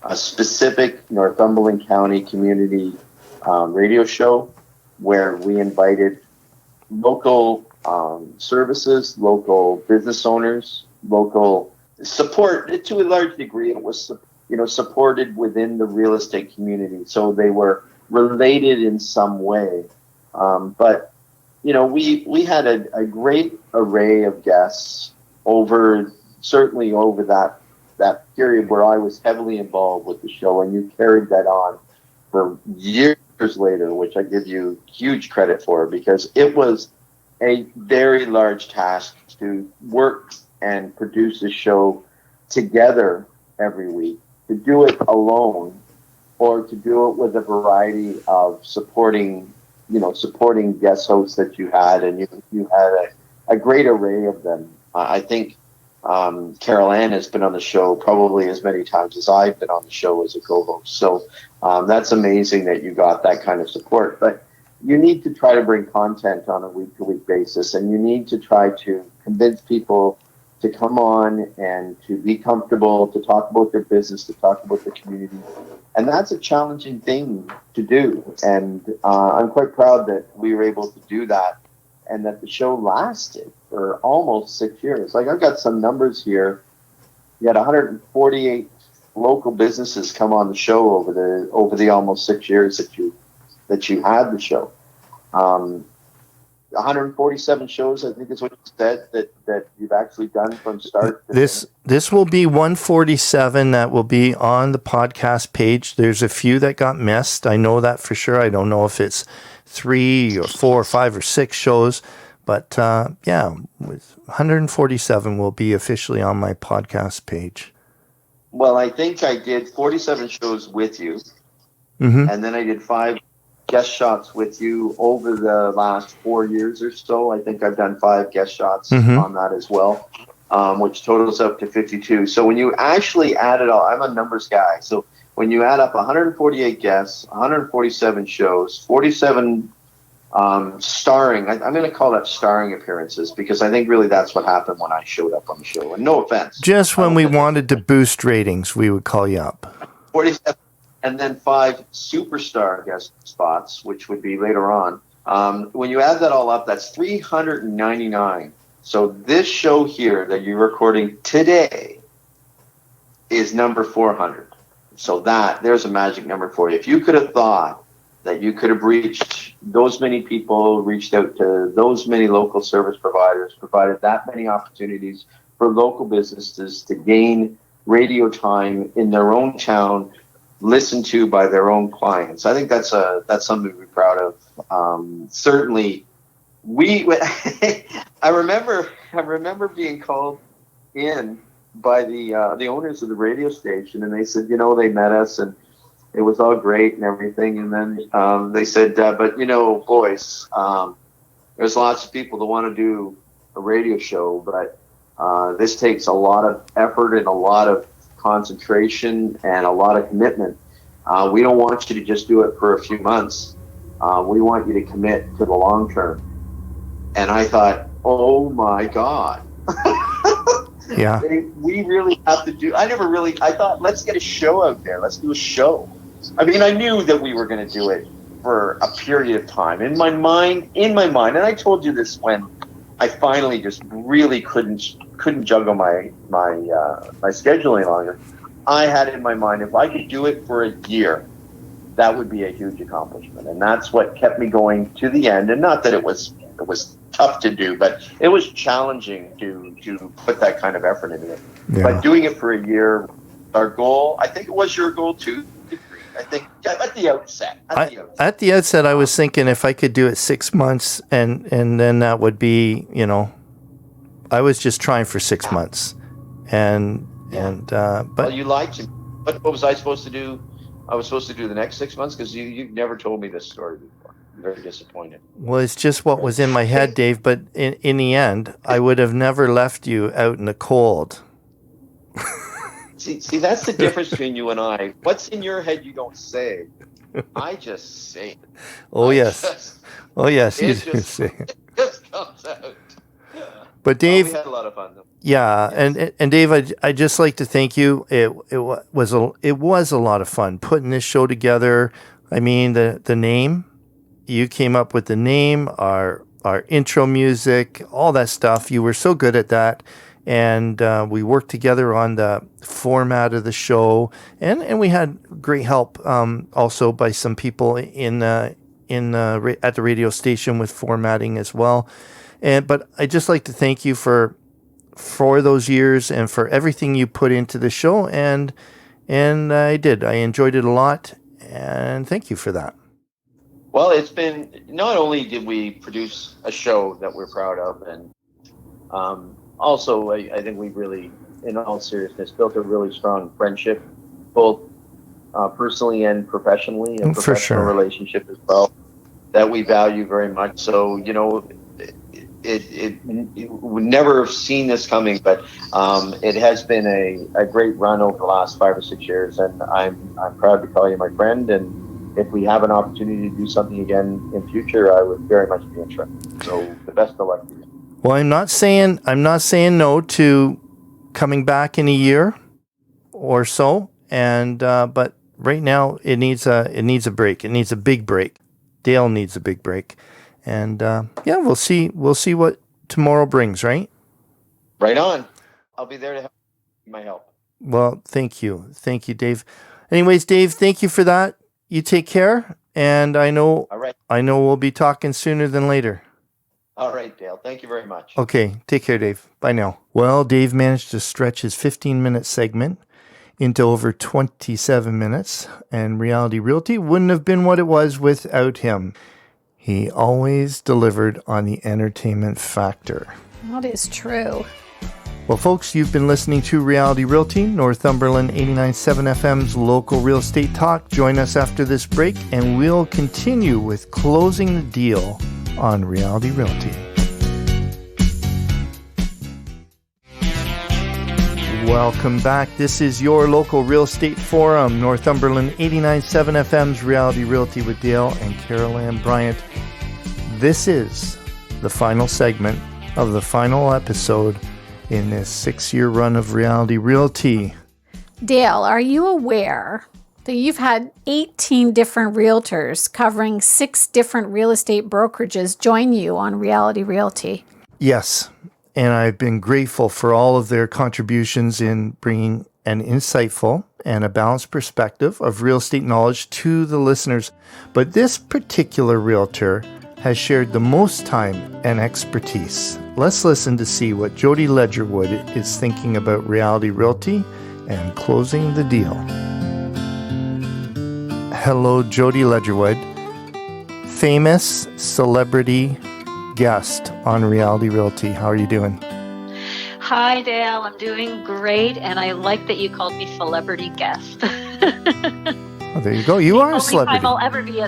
Speaker 4: a specific Northumberland County community radio show, where we invited local services, local business owners, local support. To a large degree, it was supported within the real estate community, so they were related in some way. But we had a great array of guests certainly over that period where I was heavily involved with the show, and you carried that on for years later, which I give you huge credit for, because it was a very large task to work and produce a show together every week, to do it alone, or to do it with a variety of supporting guest hosts that you had, and you had a great array of them. I think Carol Ann has been on the show probably as many times as I've been on the show as a co-host. So that's amazing that you got that kind of support. But you need to try to bring content on a week-to-week basis, and you need to try to convince people to come on and to be comfortable, to talk about their business, to talk about the community. And that's a challenging thing to do. And I'm quite proud that we were able to do that, and that the show lasted for almost 6 years. Like, I've got some numbers here. You had 148 local businesses come on the show over the almost 6 years that you had the show. 147 shows, I think is what you said, that you've actually done from start to finish.
Speaker 1: This will be 147 that will be on the podcast page. There's a few that got missed. I know that for sure. I don't know if it's 3 or 4 or 5 or 6 shows, but 147 will be officially on my podcast page.
Speaker 4: Well, I think I did 47 shows with you, and then I did 5 guest shots with you over the last 4 years or so. I think I've done 5 guest shots on that as well, which totals up to 52. So when you actually add it all, I'm a numbers guy. So when you add up 148 guests, 147 shows, 47 starring, I'm going to call that starring appearances, because I think really that's what happened when I showed up on the show. And no offense.
Speaker 1: Just when we wanted to boost ratings, we would call you up.
Speaker 4: 47. And then 5 superstar guest spots, which would be later on. When you add that all up, that's 399. So this show here that you're recording today is number 400. So there's a magic number for you. If you could have thought that you could have reached those many people reached out to those many local service providers, provided that many opportunities for local businesses to gain radio time in their own town, listened to by their own clients. I think that's something to be proud of. Certainly, I remember being called in by the owners of the radio station, and they said, they met us and it was all great and everything. And then they said, but boys, there's lots of people that want to do a radio show, but this takes a lot of effort and a lot of concentration and a lot of commitment. We don't want you to just do it for a few months. We want you to commit to the long term. And I thought, oh my God.
Speaker 1: Yeah.
Speaker 4: We really have to do, I thought, let's get a show out there. Let's do a show. I mean, I knew that we were going to do it for a period of time. In my mind, and I told you this when I finally just really couldn't juggle my schedule any longer. I had in my mind, if I could do it for a year, that would be a huge accomplishment. And that's what kept me going to the end. And not that it was tough to do, but it was challenging to put that kind of effort into it.
Speaker 1: Yeah.
Speaker 4: But doing it for a year, our goal, I think it was your goal too. I think at the outset.
Speaker 1: At the outset, I was thinking if I could do it 6 months, and then that would be, I was just trying for 6 months, but
Speaker 4: well, you lied to me. What was I supposed to do? I was supposed to do the next 6 months, because you've never told me this story before. I'm very disappointed.
Speaker 1: Well, it's just what was in my head, Dave. But in the end, I would have never left you out in the cold.
Speaker 4: See, that's the difference between you and I. What's in your head, you don't say. I just say it.
Speaker 1: Yes. You do say it.
Speaker 4: It just comes out.
Speaker 1: But Dave,
Speaker 4: we had a lot of fun though.
Speaker 1: Yeah, and Dave, I just like to thank you. It was a lot of fun putting this show together. I mean, the name, you came up with the name, our intro music, all that stuff. You were so good at that. And we worked together on the format of the show, and we had great help also by some people at the radio station with formatting as well. But I just like to thank you for those years and for everything you put into the show, and I enjoyed it a lot, and thank you for that.
Speaker 4: Well, it's been, not only did we produce a show that we're proud of, and also, I think we've really, in all seriousness, built a really strong friendship, both personally and professionally, and professional relationship as well, that we value very much. So, it would never have seen this coming, but it has been a great run over the last 5 or 6 years, and I'm proud to call you my friend. And if we have an opportunity to do something again in future, I would very much be interested. So the best of luck to you.
Speaker 1: Well, I'm not saying no to coming back in a year or so, and but right now it needs a break. It needs a big break. Dale needs a big break, and we'll see what tomorrow brings. Right
Speaker 4: on. I'll be there to help. My help.
Speaker 1: Well, thank you, Dave. Anyways, Dave, thank you for that. You take care, and I know we'll be talking sooner than later.
Speaker 4: All right, Dale. Thank you very much.
Speaker 1: Okay. Take care, Dave. Bye now. Well, Dave managed to stretch his 15-minute segment into over 27 minutes, and Reality Realty wouldn't have been what it was without him. He always delivered on the entertainment factor.
Speaker 2: That is true.
Speaker 1: Well, folks, you've been listening to Reality Realty, Northumberland 89.7 FM's local real estate talk. Join us after this break, and we'll continue with Closing the Deal on Reality Realty. Welcome back. This is your local real estate forum, Northumberland 89.7 FM's Reality Realty with Dale and Carol Ann Bryant. This is the final segment of the final episode in this 6-year run of Reality Realty.
Speaker 2: Dale, are you aware that you've had 18 different realtors covering 6 different real estate brokerages join you on Reality Realty?
Speaker 1: Yes, and I've been grateful for all of their contributions in bringing an insightful and a balanced perspective of real estate knowledge to the listeners. But this particular realtor has shared the most time and expertise. Let's listen to see what Jody Ledgerwood is thinking about Realty Realty and closing the deal. Hello, Jody Ledgerwood, famous celebrity guest on Realty Realty. How are you doing?
Speaker 5: Hi, Dale. I'm doing great, and I like that you called me celebrity guest.
Speaker 1: Oh, there you go. You are a celebrity.
Speaker 5: Only time I'll ever be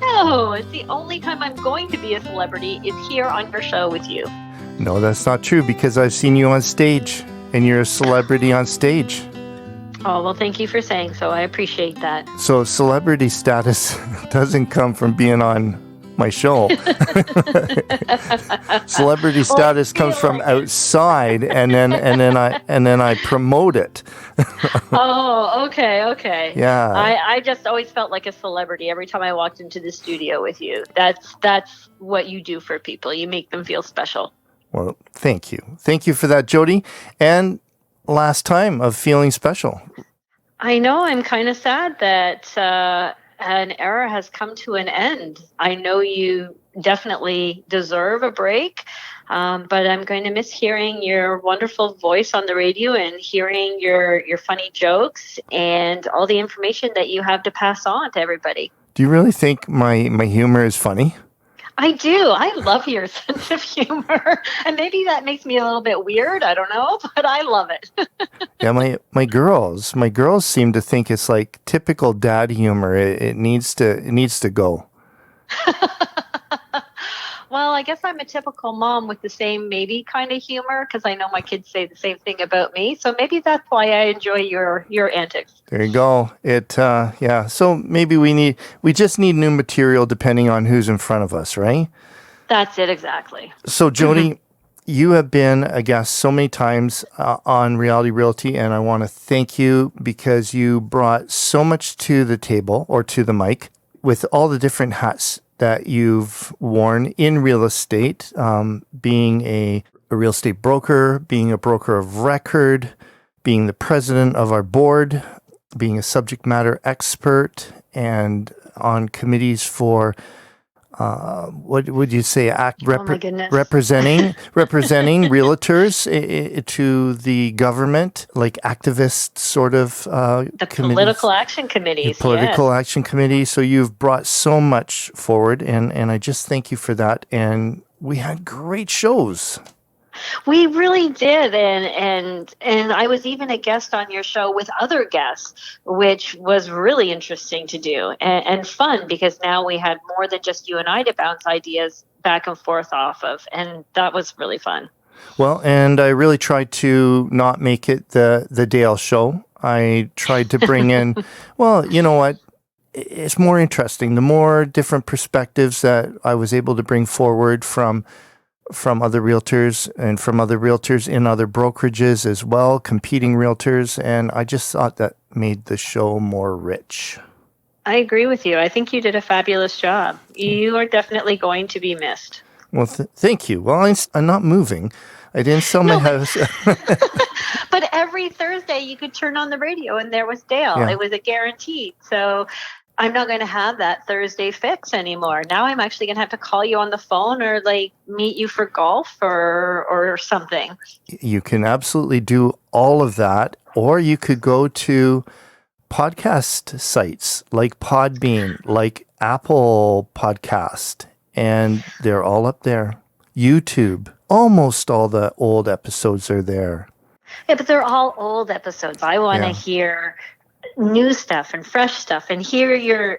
Speaker 5: No, it's the only time I'm going to be a celebrity is here on your show with you.
Speaker 1: No, that's not true because I've seen you on stage, and you're a celebrity on stage.
Speaker 5: Oh, well, thank you for saying so. I appreciate that.
Speaker 1: So celebrity status doesn't come from being on my show. Celebrity status comes from outside, and then I promote it.
Speaker 5: Oh, okay.
Speaker 1: Yeah.
Speaker 5: I just always felt like a celebrity every time I walked into the studio with you. That's what you do for people. You make them feel special.
Speaker 1: Well, thank you. Thank you for that, Jody. And last time of feeling special.
Speaker 5: I know. I'm kind of sad that an era has come to an end. I know you definitely deserve a break, but I'm going to miss hearing your wonderful voice on the radio and hearing your funny jokes and all the information that you have to pass on to everybody.
Speaker 1: Do you really think my humor is funny?
Speaker 5: I do. I love your sense of humor. And maybe that makes me a little bit weird. I don't know, but I love it.
Speaker 1: Yeah, my girls seem to think it's like typical dad humor. It needs to go.
Speaker 5: Well, I guess I'm a typical mom with the same maybe kind of humor because I know my kids say the same thing about me. So maybe that's why I enjoy your antics.
Speaker 1: There you go. Yeah. So maybe we just need new material depending on who's in front of us, right?
Speaker 5: That's it exactly.
Speaker 1: So Jody, you have been a guest so many times on Reality Realty, and I want to thank you because you brought so much to the table or to the mic with all the different hats that you've worn in real estate, being a real estate broker, being a broker of record, being the president of our board, being a subject matter expert, and on committees for what would you say? Representing realtors to the government, like activist sort of
Speaker 5: the political action committees.
Speaker 1: Political action committee. So you've brought so much forward, and I just thank you for that. And we had great shows.
Speaker 5: We really did, and I was even a guest on your show with other guests, which was really interesting to do and fun because now we had more than just you and I to bounce ideas back and forth off of, and that was really fun.
Speaker 1: Well, and I really tried to not make it the Dale show. I tried to bring in, well, you know what? It's more interesting. The more different perspectives that I was able to bring forward from other realtors and from other realtors in other brokerages as well, competing realtors. And I just thought that made the show more rich.
Speaker 5: I agree with you. I think you did a fabulous job. You are definitely going to be missed.
Speaker 1: Well, thank you. Well, I'm not moving. I didn't sell my house.
Speaker 5: But every Thursday you could turn on the radio and there was Dale. Yeah. It was a guarantee. So I'm not going to have that Thursday fix anymore. Now I'm actually going to have to call you on the phone or like meet you for golf or something. You
Speaker 1: can absolutely do all of that. Or you could go to podcast sites like Podbean, like Apple Podcast, and they're all up there. YouTube, almost all the old episodes are there.
Speaker 5: Yeah, but they're all old episodes. I want to hear new stuff and fresh stuff and hear your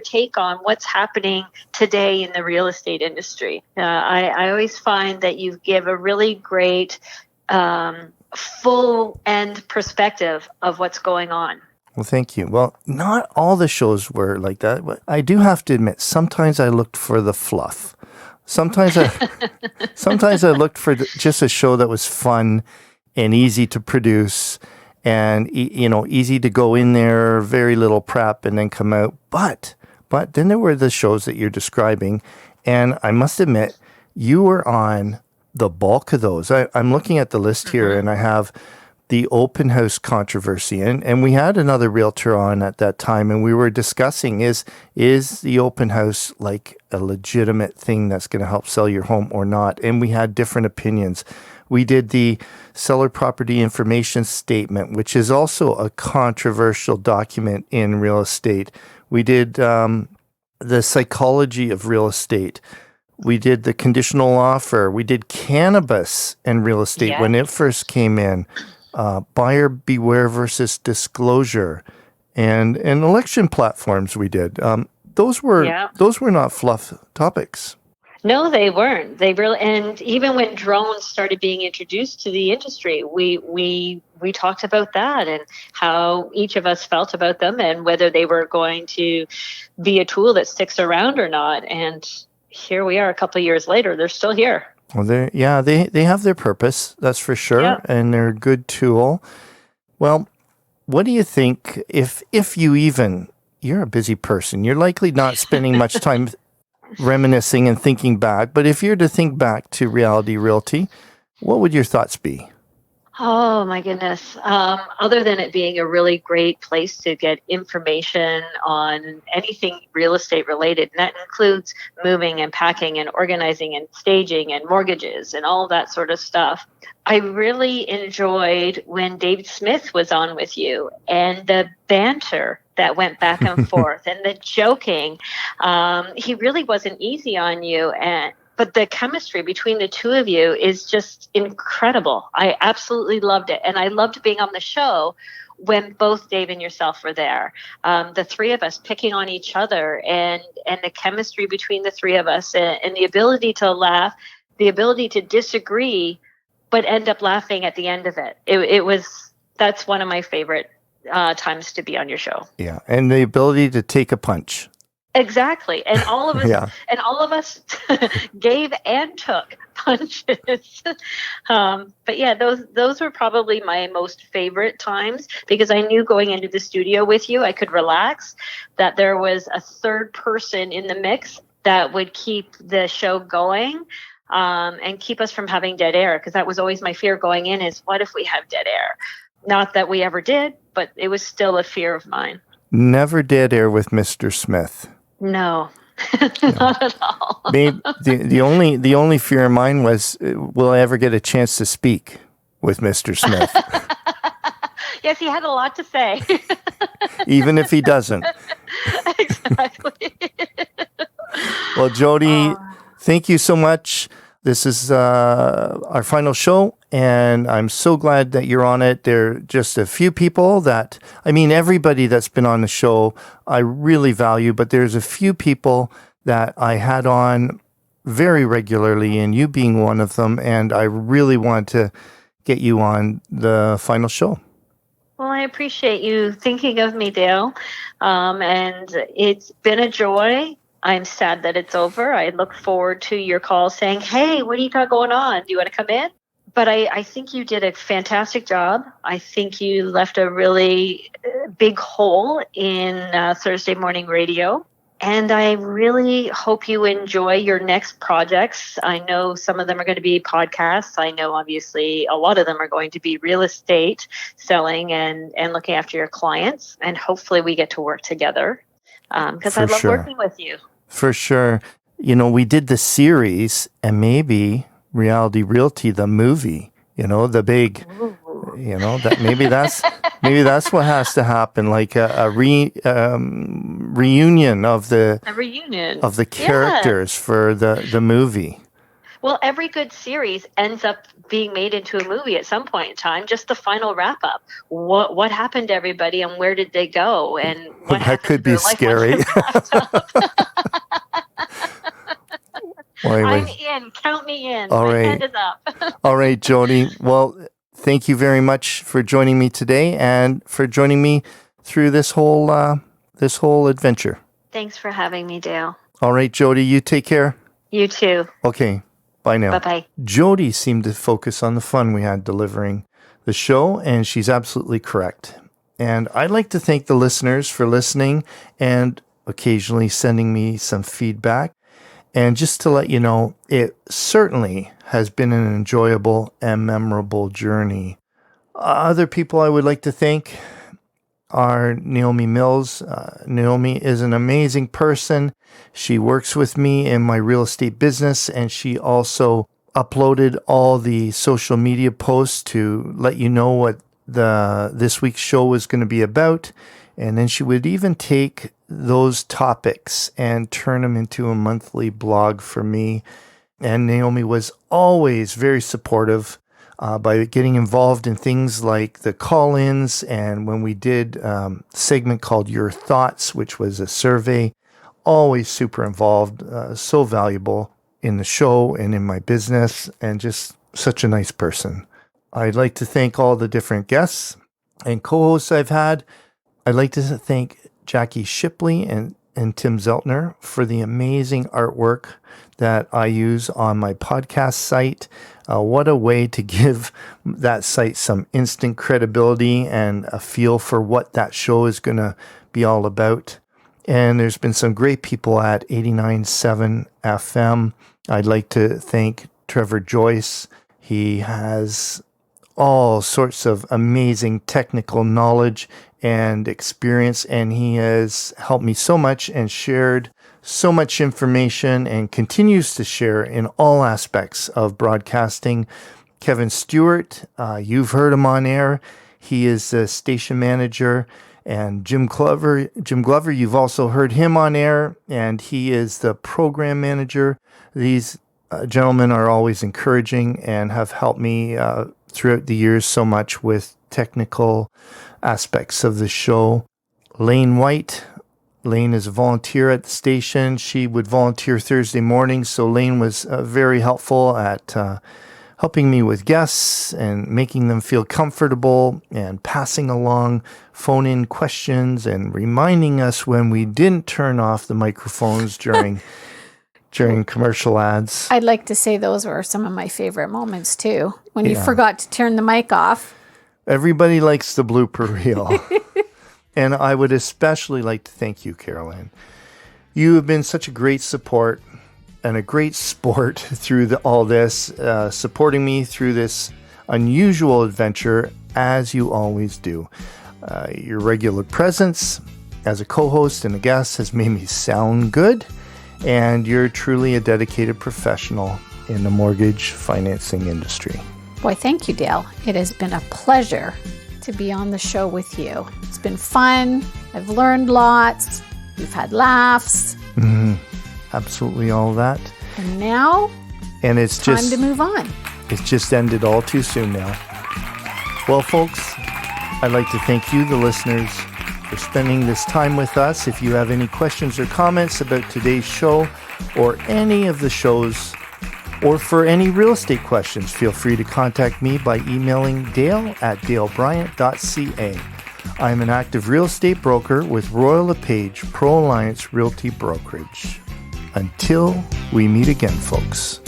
Speaker 5: take on what's happening today in the real estate industry. I always find that you give a really great full end perspective of what's going on.
Speaker 1: Well, thank you. Well, not all the shows were like that, but I do have to admit, sometimes I looked for the fluff. Sometimes I looked for just a show that was fun and easy to produce and, easy to go in there, very little prep and then come out. But then there were the shows that you're describing. And I must admit, you were on the bulk of those. I'm looking at the list here and I have the open house controversy, and we had another realtor on at that time, and we were discussing is the open house like a legitimate thing that's going to help sell your home or not, and we had different opinions. We did the seller property information statement, which is also a controversial document in real estate. We did the psychology of real estate. We did the conditional offer. We did cannabis and real estate when it first came in. Buyer beware versus disclosure, and election platforms. We did. Those were not fluff topics.
Speaker 5: No, they weren't. They really, and even when drones started being introduced to the industry, we talked about that and how each of us felt about them and whether they were going to be a tool that sticks around or not. And here we are, a couple of years later. They're still here.
Speaker 1: Well, they have their purpose, that's for sure, and they're a good tool. Well, what do you think if you're a busy person, you're likely not spending much time reminiscing and thinking back, but if you're to think back to Reality Realty, what would your thoughts be?
Speaker 5: Oh my goodness. Other than it being a really great place to get information on anything real estate related, and that includes moving and packing and organizing and staging and mortgages and all that sort of stuff. I really enjoyed when David Smith was on with you and the banter that went back and forth and the joking. He really wasn't easy on you, but the chemistry between the two of you is just incredible. I absolutely loved it. And I loved being on the show when both Dave and yourself were there. The three of us picking on each other and the chemistry between the three of us and the ability to laugh, the ability to disagree, but end up laughing at the end of it. That's one of my favorite times to be on your show.
Speaker 1: Yeah. And the ability to take a punch.
Speaker 5: Exactly. And all of us gave and took punches. But yeah, those were probably my most favorite times because I knew going into the studio with you, I could relax, that there was a third person in the mix that would keep the show going and keep us from having dead air. Because that was always my fear going in is what if we have dead air? Not that we ever did, but it was still a fear of mine.
Speaker 1: Never dead air with Mr. Smith.
Speaker 5: No, not at all.
Speaker 1: Maybe the only fear of mine was, will I ever get a chance to speak with Mr. Smith?
Speaker 5: Yes, he had a lot to say.
Speaker 1: Even if he doesn't.
Speaker 5: Exactly.
Speaker 1: Well, Jody, thank you so much. This is our final show, and I'm so glad that you're on it. There are just a few people everybody that's been on the show, I really value, but there's a few people that I had on very regularly, and you being one of them, and I really want to get you on the final show.
Speaker 5: Well, I appreciate you thinking of me, Dale, and it's been a joy. I'm sad that it's over. I look forward to your call saying, hey, what do you got going on? Do you want to come in? But I think you did a fantastic job. I think you left a really big hole in Thursday morning radio. And I really hope you enjoy your next projects. I know some of them are going to be podcasts. I know, obviously, a lot of them are going to be real estate, selling and looking after your clients. And hopefully we get to work together because I love working with you. For
Speaker 1: sure. We did the series and maybe Reality Realty, the movie, the big, that maybe that's what has to happen, like a reunion of the characters for the movie.
Speaker 5: Well, every good series ends up being made into a movie at some point in time. Just the final wrap up. What happened to everybody and where did they go? And what
Speaker 1: that could be scary. Well, anyway.
Speaker 5: I'm in. Count me in.
Speaker 1: All
Speaker 5: My
Speaker 1: right.
Speaker 5: hand is up.
Speaker 1: All right, Jody. Well, thank you very much for joining me today and for joining me through this whole adventure.
Speaker 5: Thanks for having me, Dale.
Speaker 1: All right, Jody. You take care.
Speaker 5: You too.
Speaker 1: Okay. Bye now.
Speaker 5: Bye-bye.
Speaker 1: Jody seemed to focus on the fun we had delivering the show, and she's absolutely correct. And I'd like to thank the listeners for listening and occasionally sending me some feedback. And just to let you know, it certainly has been an enjoyable and memorable journey Other people I would like to thank are Naomi Mills. Naomi is an amazing person. She works with me in my real estate business, and she also uploaded all the social media posts to let you know what this week's show was going to be about. And then she would even take those topics and turn them into a monthly blog for me. And Naomi was always very supportive by getting involved in things like the call-ins, and when we did a segment called Your Thoughts, which was a survey, always super involved, so valuable in the show and in my business, and just such a nice person. I'd like to thank all the different guests and co-hosts I've had. I'd like to thank Jackie Shipley and Tim Zeltner for the amazing artwork that I use on my podcast site. What a way to give that site some instant credibility and a feel for what that show is going to be all about. And there's been some great people at 89.7 FM. I'd like to thank Trevor Joyce. He has all sorts of amazing technical knowledge and experience, and he has helped me so much and shared so much information and continues to share in all aspects of broadcasting. Kevin Stewart, you've heard him on air. He is the station manager. And Jim Glover, you've also heard him on air, and he is the program manager. These gentlemen are always encouraging and have helped me throughout the years so much with technical aspects of the show. Lane White. Lane is a volunteer at the station. She would volunteer Thursday mornings, so Lane was very helpful at helping me with guests and making them feel comfortable and passing along phone-in questions and reminding us when we didn't turn off the microphones during commercial ads.
Speaker 2: I'd like to say those were some of my favorite moments too, when you forgot to turn the mic off.
Speaker 1: Everybody likes the blooper reel. And I would especially like to thank you, Caroline. You have been such a great support and a great sport through all this, supporting me through this unusual adventure, as you always do. Your regular presence as a co-host and a guest has made me sound good, and you're truly a dedicated professional in the mortgage financing industry.
Speaker 2: Boy, thank you, Dale. It has been a pleasure to be on the show with you. It's been fun. I've learned lots. We've had laughs.
Speaker 1: Mm-hmm. Absolutely all that.
Speaker 2: And now,
Speaker 1: it's
Speaker 2: time to move on.
Speaker 1: It's just ended all too soon now. Well, folks, I'd like to thank you, the listeners, for spending this time with us. If you have any questions or comments about today's show or any of the shows, or for any real estate questions, feel free to contact me by emailing dale@dalebryant.ca. I'm an active real estate broker with Royal LePage Pro Alliance Realty Brokerage. Until we meet again, folks.